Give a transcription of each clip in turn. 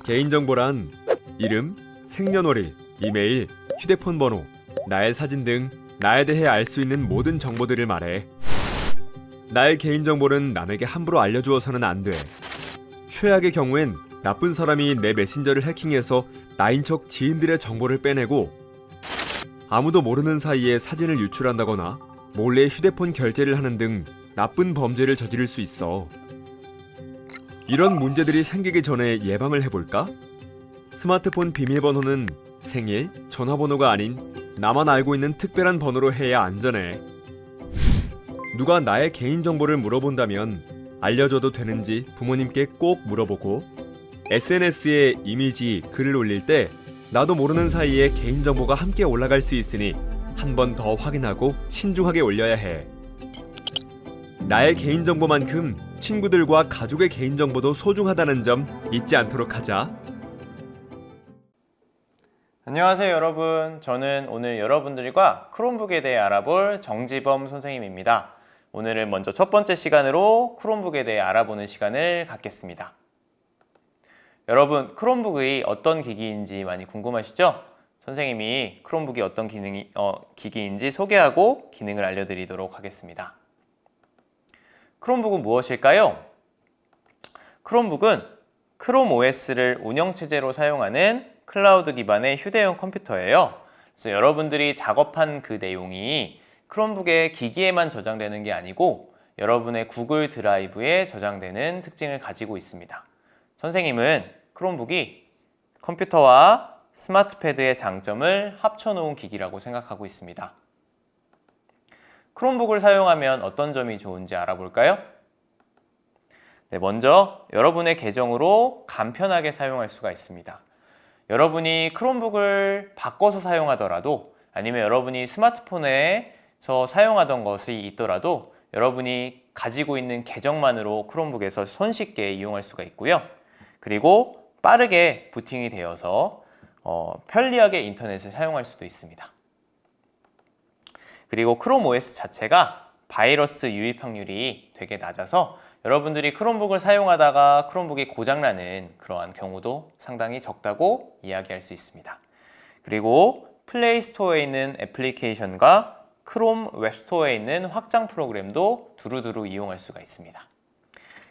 개인정보란 이름, 생년월일, 이메일, 휴대폰 번호, 나의 사진 등 나에 대해 알 수 있는 모든 정보들을 말해. 나의 개인정보는 남에게 함부로 알려주어서는 안 돼. 최악의 경우엔 나쁜 사람이 내 메신저를 해킹해서 나인 척 지인들의 정보를 빼내고 아무도 모르는 사이에 사진을 유출한다거나 몰래 휴대폰 결제를 하는 등 나쁜 범죄를 저지를 수 있어. 이런 문제들이 생기기 전에 예방을 해볼까? 스마트폰 비밀번호는 생일, 전화번호가 아닌 나만 알고 있는 특별한 번호로 해야 안전해. 누가 나의 개인정보를 물어본다면 알려줘도 되는지 부모님께 꼭 물어보고, SNS에 이미지, 글을 올릴 때 나도 모르는 사이에 개인정보가 함께 올라갈 수 있으니 한 번 더 확인하고 신중하게 올려야 해. 나의 개인정보만큼 친구들과 가족의 개인정보도 소중하다는 점 잊지 않도록 하자. 안녕하세요 여러분. 저는 오늘 여러분들과 크롬북에 대해 알아볼 정지범 선생님입니다. 오늘은 먼저 첫 번째 시간으로 크롬북에 대해 알아보는 시간을 갖겠습니다. 여러분, 크롬북이 어떤 기기인지 많이 궁금하시죠? 선생님이 크롬북이 어떤 기기인지 소개하고 기능을 알려드리도록 하겠습니다. 크롬북은 무엇일까요? 크롬북은 크롬 OS를 운영체제로 사용하는 클라우드 기반의 휴대용 컴퓨터예요. 그래서 여러분들이 작업한 그 내용이 크롬북의 기기에만 저장되는 게 아니고 여러분의 구글 드라이브에 저장되는 특징을 가지고 있습니다. 선생님은 크롬북이 컴퓨터와 스마트패드의 장점을 합쳐놓은 기기라고 생각하고 있습니다. 크롬북을 사용하면 어떤 점이 좋은지 알아볼까요? 네, 먼저 여러분의 계정으로 간편하게 사용할 수가 있습니다. 여러분이 크롬북을 바꿔서 사용하더라도 아니면 여러분이 스마트폰에서 사용하던 것이 있더라도 여러분이 가지고 있는 계정만으로 크롬북에서 손쉽게 이용할 수가 있고요. 그리고 빠르게 부팅이 되어서 편리하게 인터넷을 사용할 수도 있습니다. 그리고 크롬 OS 자체가 바이러스 유입 확률이 되게 낮아서 여러분들이 크롬북을 사용하다가 크롬북이 고장나는 그러한 경우도 상당히 적다고 이야기할 수 있습니다. 그리고 플레이 스토어에 있는 애플리케이션과 크롬 웹스토어에 있는 확장 프로그램도 두루두루 이용할 수가 있습니다.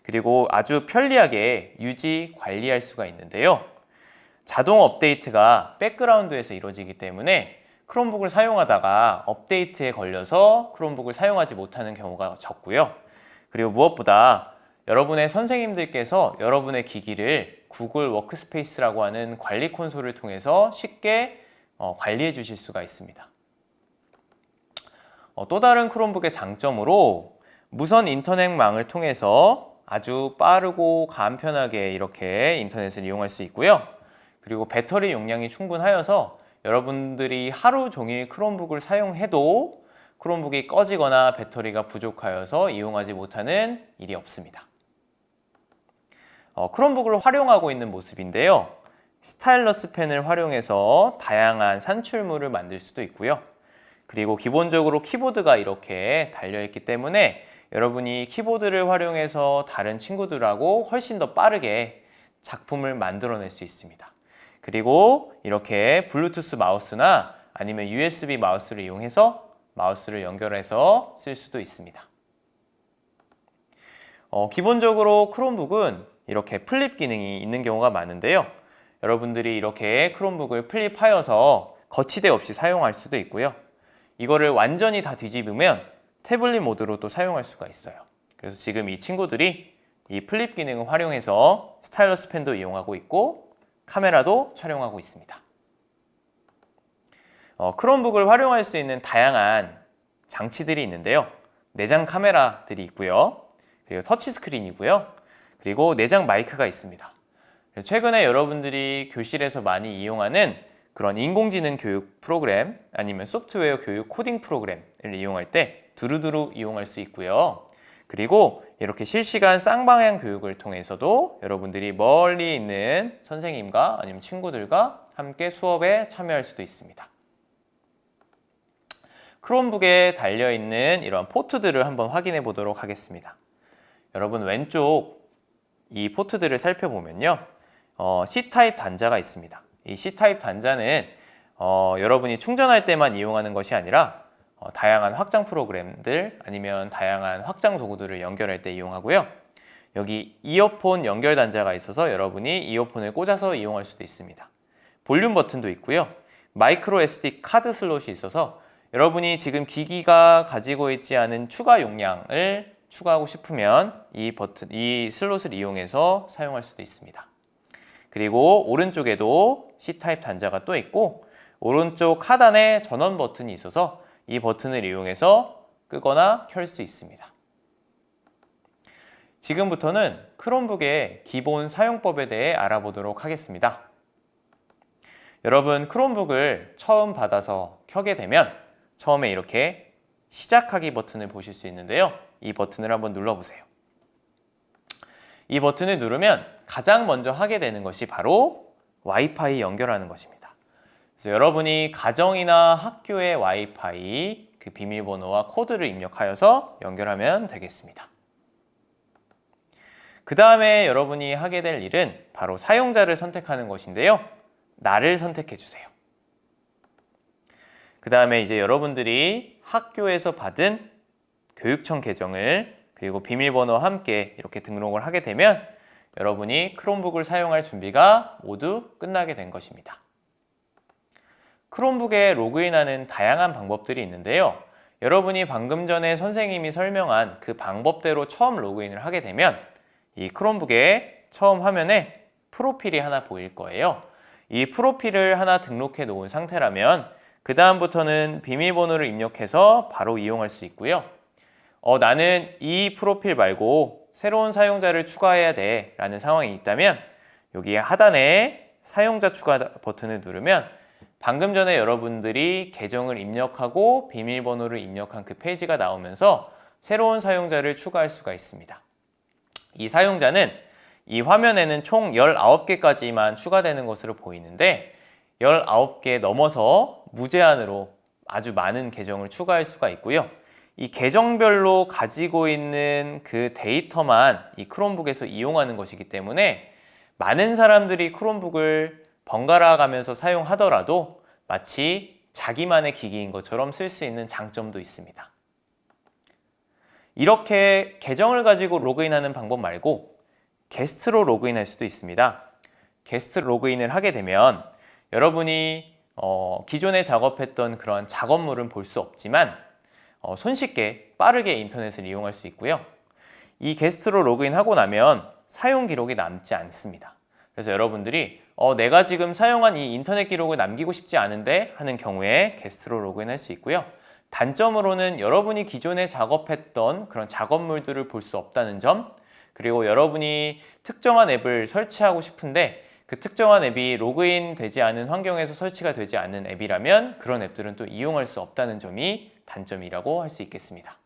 그리고 아주 편리하게 유지, 관리할 수가 있는데요. 자동 업데이트가 백그라운드에서 이루어지기 때문에 크롬북을 사용하다가 업데이트에 걸려서 크롬북을 사용하지 못하는 경우가 적고요. 그리고 무엇보다 여러분의 선생님들께서 여러분의 기기를 구글 워크스페이스라고 하는 관리 콘솔을 통해서 쉽게 관리해 주실 수가 있습니다. 또 다른 크롬북의 장점으로 무선 인터넷망을 통해서 아주 빠르고 간편하게 이렇게 인터넷을 이용할 수 있고요. 그리고 배터리 용량이 충분하여서 여러분들이 하루 종일 크롬북을 사용해도 크롬북이 꺼지거나 배터리가 부족하여서 이용하지 못하는 일이 없습니다. 크롬북을 활용하고 있는 모습인데요. 스타일러스 펜을 활용해서 다양한 산출물을 만들 수도 있고요. 그리고 기본적으로 키보드가 이렇게 달려있기 때문에 여러분이 키보드를 활용해서 다른 친구들하고 훨씬 더 빠르게 작품을 만들어낼 수 있습니다. 그리고 이렇게 블루투스 마우스나 아니면 USB 마우스를 이용해서 마우스를 연결해서 쓸 수도 있습니다. 기본적으로 크롬북은 이렇게 플립 기능이 있는 경우가 많은데요. 여러분들이 이렇게 크롬북을 플립하여서 거치대 없이 사용할 수도 있고요. 이거를 완전히 다 뒤집으면 태블릿 모드로 또 사용할 수가 있어요. 그래서 지금 이 친구들이 이 플립 기능을 활용해서 스타일러스 펜도 이용하고 있고 카메라도 촬영하고 있습니다. 크롬북을 활용할 수 있는 다양한 장치들이 있는데요. 내장 카메라들이 있고요. 그리고 터치스크린이고요. 그리고 내장 마이크가 있습니다. 최근에 여러분들이 교실에서 많이 이용하는 그런 인공지능 교육 프로그램 아니면 소프트웨어 교육 코딩 프로그램을 이용할 때 두루두루 이용할 수 있고요. 그리고 이렇게 실시간 쌍방향 교육을 통해서도 여러분들이 멀리 있는 선생님과 아니면 친구들과 함께 수업에 참여할 수도 있습니다. 크롬북에 달려있는 이런 포트들을 한번 확인해 보도록 하겠습니다. 여러분 왼쪽 이 포트들을 살펴보면요. C타입 단자가 있습니다. 이 C타입 단자는 여러분이 충전할 때만 이용하는 것이 아니라 다양한 확장 프로그램들 아니면 다양한 확장 도구들을 연결할 때 이용하고요. 여기 이어폰 연결 단자가 있어서 여러분이 이어폰을 꽂아서 이용할 수도 있습니다. 볼륨 버튼도 있고요. 마이크로 SD 카드 슬롯이 있어서 여러분이 지금 기기가 가지고 있지 않은 추가 용량을 추가하고 싶으면 이 슬롯을 이용해서 사용할 수도 있습니다. 그리고 오른쪽에도 C타입 단자가 또 있고 오른쪽 하단에 전원 버튼이 있어서 이 버튼을 이용해서 끄거나 켤 수 있습니다. 지금부터는 크롬북의 기본 사용법에 대해 알아보도록 하겠습니다. 여러분 크롬북을 처음 받아서 켜게 되면 처음에 이렇게 시작하기 버튼을 보실 수 있는데요. 이 버튼을 한번 눌러보세요. 이 버튼을 누르면 가장 먼저 하게 되는 것이 바로 와이파이 연결하는 것입니다. 그래서 여러분이 가정이나 학교의 와이파이 그 비밀번호와 코드를 입력하여서 연결하면 되겠습니다. 그 다음에 여러분이 하게 될 일은 바로 사용자를 선택하는 것인데요. 나를 선택해 주세요. 그 다음에 이제 여러분들이 학교에서 받은 교육청 계정을 그리고 비밀번호와 함께 이렇게 등록을 하게 되면 여러분이 크롬북을 사용할 준비가 모두 끝나게 된 것입니다. 크롬북에 로그인하는 다양한 방법들이 있는데요. 여러분이 방금 전에 선생님이 설명한 그 방법대로 처음 로그인을 하게 되면 이 크롬북의 처음 화면에 프로필이 하나 보일 거예요. 이 프로필을 하나 등록해 놓은 상태라면 그 다음부터는 비밀번호를 입력해서 바로 이용할 수 있고요. 나는 이 프로필 말고 새로운 사용자를 추가해야 돼 라는 상황이 있다면 여기 하단에 사용자 추가 버튼을 누르면 방금 전에 여러분들이 계정을 입력하고 비밀번호를 입력한 그 페이지가 나오면서 새로운 사용자를 추가할 수가 있습니다. 이 사용자는 이 화면에는 총 19개까지만 추가되는 것으로 보이는데 19개 넘어서 무제한으로 아주 많은 계정을 추가할 수가 있고요. 이 계정별로 가지고 있는 그 데이터만 이 크롬북에서 이용하는 것이기 때문에 많은 사람들이 크롬북을 번갈아 가면서 사용하더라도 마치 자기만의 기기인 것처럼 쓸 수 있는 장점도 있습니다. 이렇게 계정을 가지고 로그인하는 방법 말고 게스트로 로그인할 수도 있습니다. 게스트 로그인을 하게 되면 여러분이 기존에 작업했던 그런 작업물은 볼 수 없지만 손쉽게 빠르게 인터넷을 이용할 수 있고요. 이 게스트로 로그인하고 나면 사용 기록이 남지 않습니다. 그래서 여러분들이 내가 지금 사용한 이 인터넷 기록을 남기고 싶지 않은데 하는 경우에 게스트로 로그인할 수 있고요. 단점으로는 여러분이 기존에 작업했던 그런 작업물들을 볼 수 없다는 점, 그리고 여러분이 특정한 앱을 설치하고 싶은데 그 특정한 앱이 로그인 되지 않은 환경에서 설치가 되지 않는 앱이라면 그런 앱들은 또 이용할 수 없다는 점이 단점이라고 할 수 있겠습니다.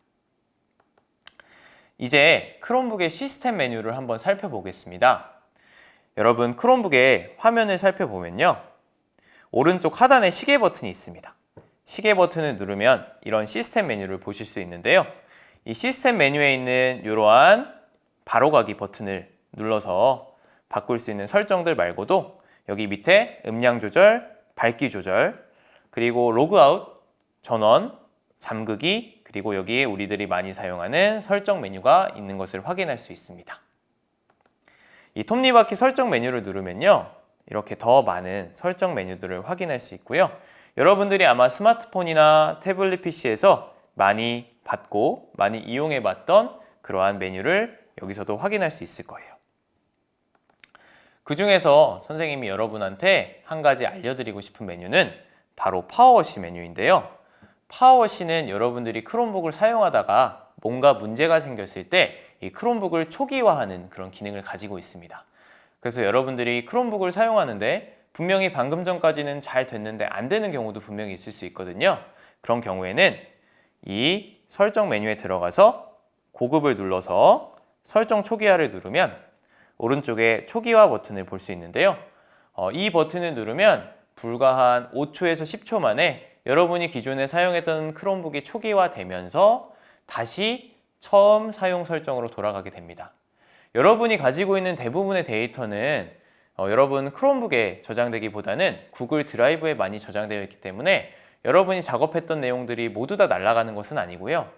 이제 크롬북의 시스템 메뉴를 한번 살펴보겠습니다. 여러분 크롬북의 화면을 살펴보면요. 오른쪽 하단에 시계 버튼이 있습니다. 시계 버튼을 누르면 이런 시스템 메뉴를 보실 수 있는데요. 이 시스템 메뉴에 있는 이러한 바로가기 버튼을 눌러서 바꿀 수 있는 설정들 말고도 여기 밑에 음량 조절, 밝기 조절, 그리고 로그아웃, 전원, 잠그기, 그리고 여기에 우리들이 많이 사용하는 설정 메뉴가 있는 것을 확인할 수 있습니다. 이 톱니바퀴 설정 메뉴를 누르면요. 이렇게 더 많은 설정 메뉴들을 확인할 수 있고요. 여러분들이 아마 스마트폰이나 태블릿 PC에서 많이 봤고 많이 이용해 봤던 그러한 메뉴를 여기서도 확인할 수 있을 거예요. 그 중에서 선생님이 여러분한테 한 가지 알려드리고 싶은 메뉴는 바로 파워워시 메뉴인데요. 파워워시는 여러분들이 크롬북을 사용하다가 뭔가 문제가 생겼을 때 이 크롬북을 초기화하는 그런 기능을 가지고 있습니다. 그래서 여러분들이 크롬북을 사용하는데 분명히 방금 전까지는 잘 됐는데 안 되는 경우도 분명히 있을 수 있거든요. 그런 경우에는 이 설정 메뉴에 들어가서 고급을 눌러서 설정 초기화를 누르면 오른쪽에 초기화 버튼을 볼 수 있는데요. 이 버튼을 누르면 불과 한 5초에서 10초 만에 여러분이 기존에 사용했던 크롬북이 초기화되면서 다시 처음 사용 설정으로 돌아가게 됩니다. 여러분이 가지고 있는 대부분의 데이터는 여러분 크롬북에 저장되기보다는 구글 드라이브에 많이 저장되어 있기 때문에 여러분이 작업했던 내용들이 모두 다 날아가는 것은 아니고요.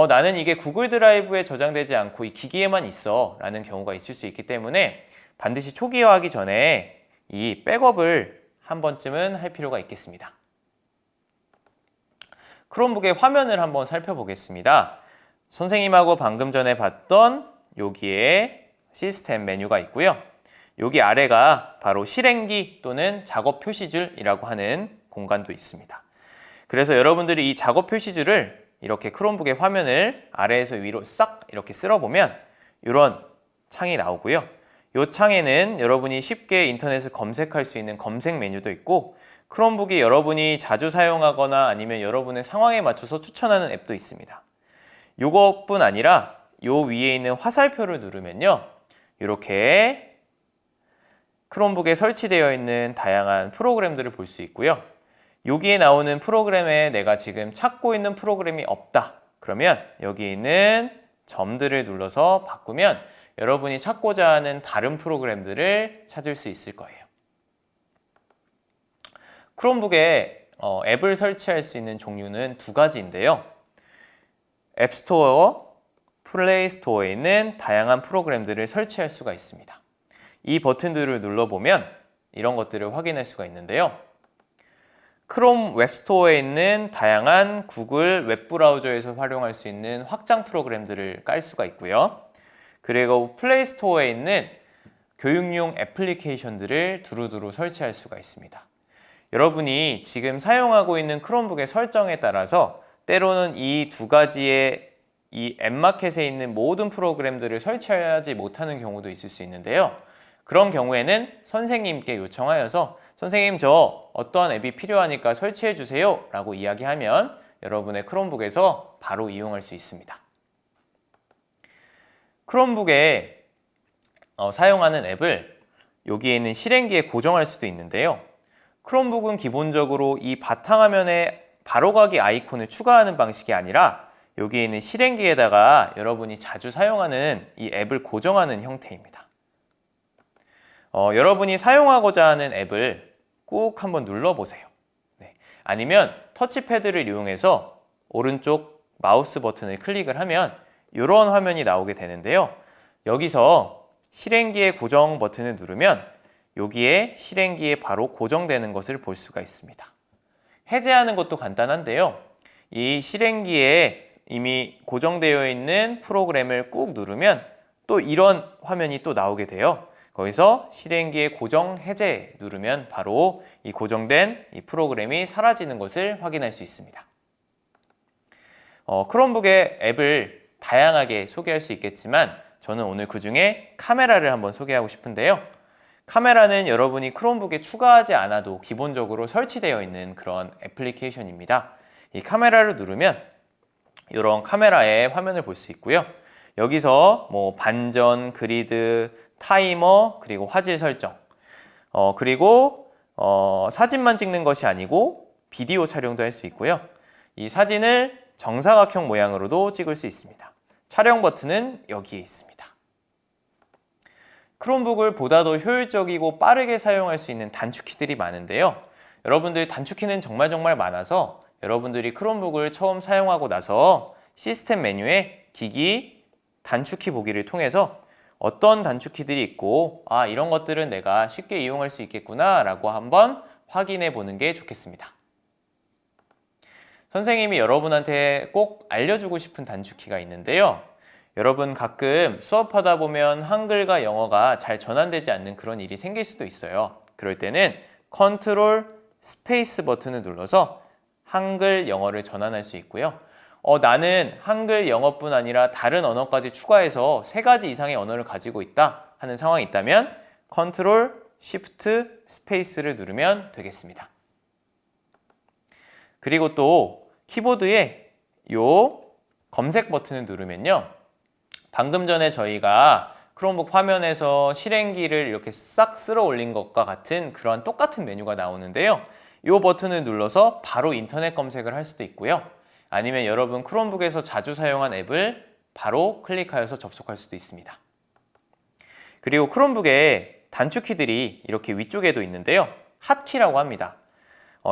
나는 이게 구글 드라이브에 저장되지 않고 이 기기에만 있어 라는 경우가 있을 수 있기 때문에 반드시 초기화하기 전에 이 백업을 한 번쯤은 할 필요가 있겠습니다. 크롬북의 화면을 한번 살펴보겠습니다. 선생님하고 방금 전에 봤던 여기에 시스템 메뉴가 있고요. 여기 아래가 바로 실행기 또는 작업 표시줄이라고 하는 공간도 있습니다. 그래서 여러분들이 이 작업 표시줄을 이렇게 크롬북의 화면을 아래에서 위로 싹 이렇게 쓸어보면 이런 창이 나오고요. 이 창에는 여러분이 쉽게 인터넷을 검색할 수 있는 검색 메뉴도 있고 크롬북이 여러분이 자주 사용하거나 아니면 여러분의 상황에 맞춰서 추천하는 앱도 있습니다. 이것뿐 아니라 이 위에 있는 화살표를 누르면요. 이렇게 크롬북에 설치되어 있는 다양한 프로그램들을 볼 수 있고요. 여기에 나오는 프로그램에 내가 지금 찾고 있는 프로그램이 없다. 그러면 여기 있는 점들을 눌러서 바꾸면 여러분이 찾고자 하는 다른 프로그램들을 찾을 수 있을 거예요. 크롬북에 앱을 설치할 수 있는 종류는 두 가지인데요. 앱스토어, 플레이스토어에 있는 다양한 프로그램들을 설치할 수가 있습니다. 이 버튼들을 눌러보면 이런 것들을 확인할 수가 있는데요. 크롬 웹스토어에 있는 다양한 구글 웹브라우저에서 활용할 수 있는 확장 프로그램들을 깔 수가 있고요. 그리고 플레이스토어에 있는 교육용 애플리케이션들을 두루두루 설치할 수가 있습니다. 여러분이 지금 사용하고 있는 크롬북의 설정에 따라서 때로는 이 두 가지의 이 앱마켓에 있는 모든 프로그램들을 설치하지 못하는 경우도 있을 수 있는데요. 그런 경우에는 선생님께 요청하여서 선생님 저 어떠한 앱이 필요하니까 설치해 주세요 라고 이야기하면 여러분의 크롬북에서 바로 이용할 수 있습니다. 크롬북에 사용하는 앱을 여기에 있는 실행기에 고정할 수도 있는데요. 크롬북은 기본적으로 이 바탕화면에 바로가기 아이콘을 추가하는 방식이 아니라 여기에 있는 실행기에다가 여러분이 자주 사용하는 이 앱을 고정하는 형태입니다. 여러분이 사용하고자 하는 앱을 꾹 한번 눌러보세요. 네. 아니면 터치패드를 이용해서 오른쪽 마우스 버튼을 클릭을 하면 이런 화면이 나오게 되는데요. 여기서 실행기의 고정 버튼을 누르면 여기에 실행기에 바로 고정되는 것을 볼 수가 있습니다. 해제하는 것도 간단한데요. 이 실행기에 이미 고정되어 있는 프로그램을 꾹 누르면 또 이런 화면이 또 나오게 돼요. 거기서 실행기의 고정 해제 누르면 바로 이 고정된 이 프로그램이 사라지는 것을 확인할 수 있습니다. 크롬북의 앱을 다양하게 소개할 수 있겠지만 저는 오늘 그 중에 카메라를 한번 소개하고 싶은데요. 카메라는 여러분이 크롬북에 추가하지 않아도 기본적으로 설치되어 있는 그런 애플리케이션입니다. 이 카메라를 누르면 이런 카메라의 화면을 볼 수 있고요. 여기서 뭐 반전, 그리드, 타이머, 그리고 화질 설정, 그리고 사진만 찍는 것이 아니고 비디오 촬영도 할 수 있고요. 이 사진을 정사각형 모양으로도 찍을 수 있습니다. 촬영 버튼은 여기에 있습니다. 크롬북을 보다 더 효율적이고 빠르게 사용할 수 있는 단축키들이 많은데요. 여러분들 단축키는 정말 많아서 여러분들이 크롬북을 처음 사용하고 나서 시스템 메뉴에 기기 단축키 보기를 통해서 어떤 단축키들이 있고 이런 것들은 내가 쉽게 이용할 수 있겠구나 라고 한번 확인해 보는 게 좋겠습니다. 선생님이 여러분한테 꼭 알려주고 싶은 단축키가 있는데요. 여러분 가끔 수업하다 보면 한글과 영어가 잘 전환되지 않는 그런 일이 생길 수도 있어요. 그럴 때는 컨트롤 스페이스 버튼을 눌러서 한글, 영어를 전환할 수 있고요. 나는 한글, 영어뿐 아니라 다른 언어까지 추가해서 3가지 이상의 언어를 가지고 있다 하는 상황이 있다면 컨트롤 쉬프트 스페이스를 누르면 되겠습니다. 그리고 또 키보드에 이 검색 버튼을 누르면요. 방금 전에 저희가 크롬북 화면에서 실행기를 이렇게 싹 쓸어 올린 것과 같은 그런 똑같은 메뉴가 나오는데요. 이 버튼을 눌러서 바로 인터넷 검색을 할 수도 있고요. 아니면 여러분 크롬북에서 자주 사용한 앱을 바로 클릭하여서 접속할 수도 있습니다. 그리고 크롬북에 단축키들이 이렇게 위쪽에도 있는데요. 핫키라고 합니다.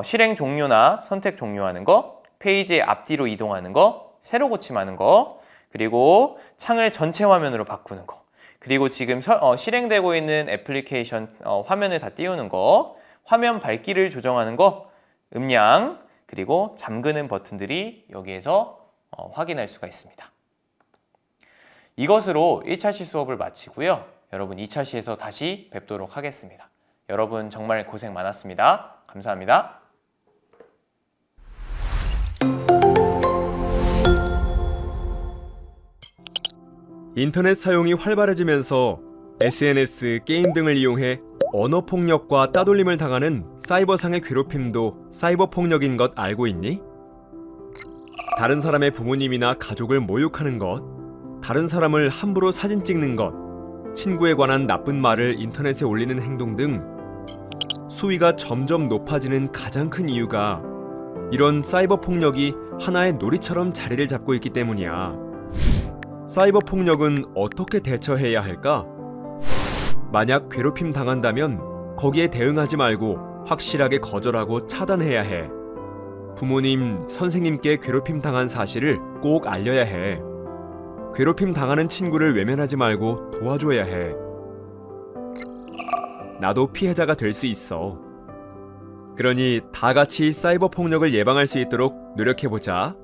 실행 종료나 선택 종료하는 거, 페이지의 앞뒤로 이동하는 거, 세로 고침하는 거, 그리고 창을 전체 화면으로 바꾸는 거, 그리고 지금 실행되고 있는 애플리케이션 화면을 다 띄우는 거, 화면 밝기를 조정하는 거, 음량, 그리고 잠그는 버튼들이 여기에서 확인할 수가 있습니다. 이것으로 1차 시 수업을 마치고요. 여러분 2차 시에서 다시 뵙도록 하겠습니다. 여러분 정말 고생 많았습니다. 감사합니다. 인터넷 사용이 활발해지면서 SNS, 게임 등을 이용해 언어 폭력과 따돌림을 당하는 사이버상의 괴롭힘도 사이버 폭력인 것 알고 있니? 다른 사람의 부모님이나 가족을 모욕하는 것, 다른 사람을 함부로 사진 찍는 것, 친구에 관한 나쁜 말을 인터넷에 올리는 행동 등 수위가 점점 높아지는 가장 큰 이유가 이런 사이버 폭력이 하나의 놀이처럼 자리를 잡고 있기 때문이야. 사이버 폭력은 어떻게 대처해야 할까? 만약 괴롭힘 당한다면 거기에 대응하지 말고 확실하게 거절하고 차단해야 해. 부모님, 선생님께 괴롭힘 당한 사실을 꼭 알려야 해. 괴롭힘 당하는 친구를 외면하지 말고 도와줘야 해. 나도 피해자가 될 수 있어. 그러니 다 같이 사이버 폭력을 예방할 수 있도록 노력해보자.